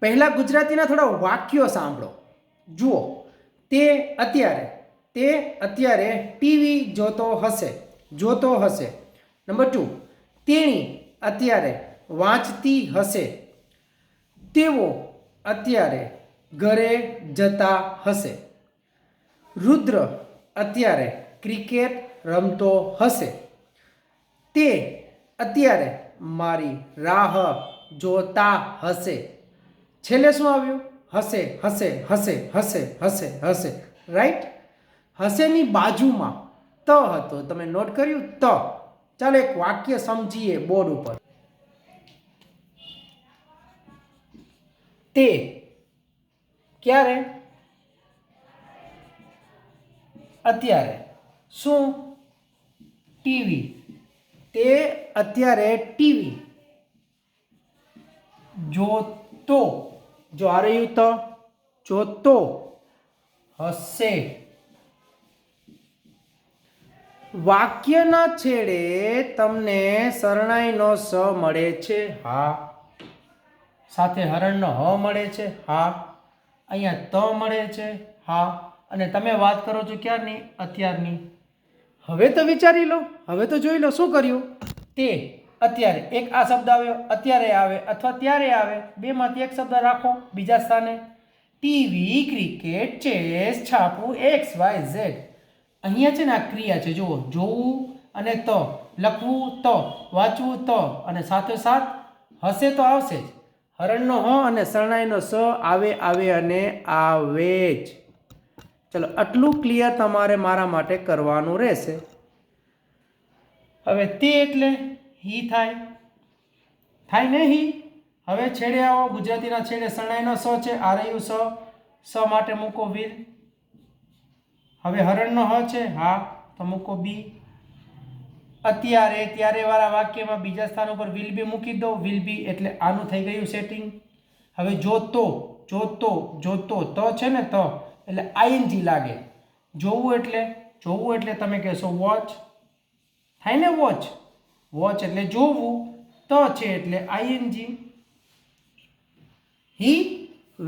પહેલાં ગુજરાતીના થોડા વાક્યો સાંભળો. જુઓ, તે અત્યારે ટીવી જોતો હશે. નંબર 2, તેણી અત્યારે વાંચતી હશે. તેઓ અત્યારે ઘરે જતા હશે. રુદ્ર અત્યારે ક્રિકેટ રમતો હશે. તે અત્યારે મારી રાહ જોતા હશે. છેલ્લે શું આવ્યું? હશે. રાઈટ? હશેની બાજુમાં ત હતો. તમે નોટ કર્યું? ત. ચાલો એક વાક્ય સમજીએ બોર્ડ ઉપર. તે ક્યારે? અત્યારે. શું? ટીવી. તે અત્યારે ટીવી જોતો, જો આ રહ્યું તો, જોતો હશે. વાક્યના છેડે તમને શરણાઈનો સ મળે છે. હા. સાથે હરણનો હ મળે છે. હા. અહીંયા ત મળે છે. હા. અને તમે વાત કરો છો ક્યારની? અત્યારની. હવે તો વિચારી લો, હવે તો જોઈ લો શું કર્યું. તે અત્યારે, એક આ શબ્દ આવ્યો, અત્યારે આવે અથવા ત્યારે આવે, બેમાંથી એક શબ્દ રાખો બીજા સ્થાને. ટીવી, ક્રિકેટ, ચેસ, છાપું, XYZ. અહીંયા છે ને આ ક્રિયા છે. જુઓ, જોવું અને ત, લખવું ત, વાંચવું ત, અને સાથોસાથ હશે તો આવશે જ. હરણનો હ અને શરણાઈનો સ આવે અને આવે જ. ચલો, આટલું ક્લિયર તમારે મારા માટે કરવાનું રહેશે. હવે તે એટલે હી થાય ને હી. હવે છેડે આવો, ગુજરાતીના છેડે શરણાઈનો સ છે. આ રહ્યું સ માટે મૂકો વીર. હવે હરણનો હ છે. હા, તો મૂકો બી. અત્યારે ત્યારે વાળા વાક્યમાં બીજા સ્થાન ઉપર વિલ બી મૂકી દો. વિલ બી એટલે આનું થઈ ગયું સેટિંગ. હવે જોતો ત છે ને, ત એટલે આઈએનજી લાગે. જોવું એટલે તમે કહેશો વોચ. થાય ને વોચ એટલે જોવું. ત છે એટલે ING. He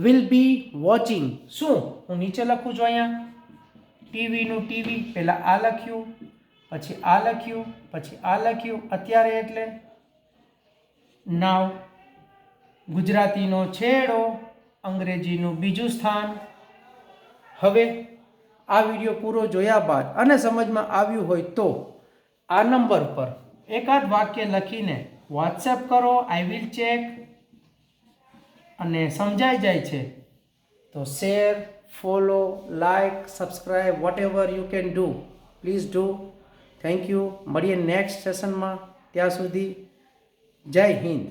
will be watching. શું? હું નીચે લખું છું અહીંયા ટીવીનું ટીવી, પહેલાં આ લખ્યું, પછી આ લખ્યું, પછી આ લખ્યું. અત્યારે એટલે નાવ. ગુજરાતીનો છેડો, અંગ્રેજીનું બીજું સ્થાન. હવે આ વિડીયો પૂરો જોયા બાદ અને સમજમાં આવ્યું હોય તો આ નંબર પર એકાદ વાક્ય લખીને વોટ્સએપ કરો. I will check. અને સમજાઈ જાય છે તો share, follow, like, subscribe, whatever you can do, please do. Thank you. મળીએ નેક્સ્ટ સેશનમાં. ત્યાં સુધી જય હિન્દ.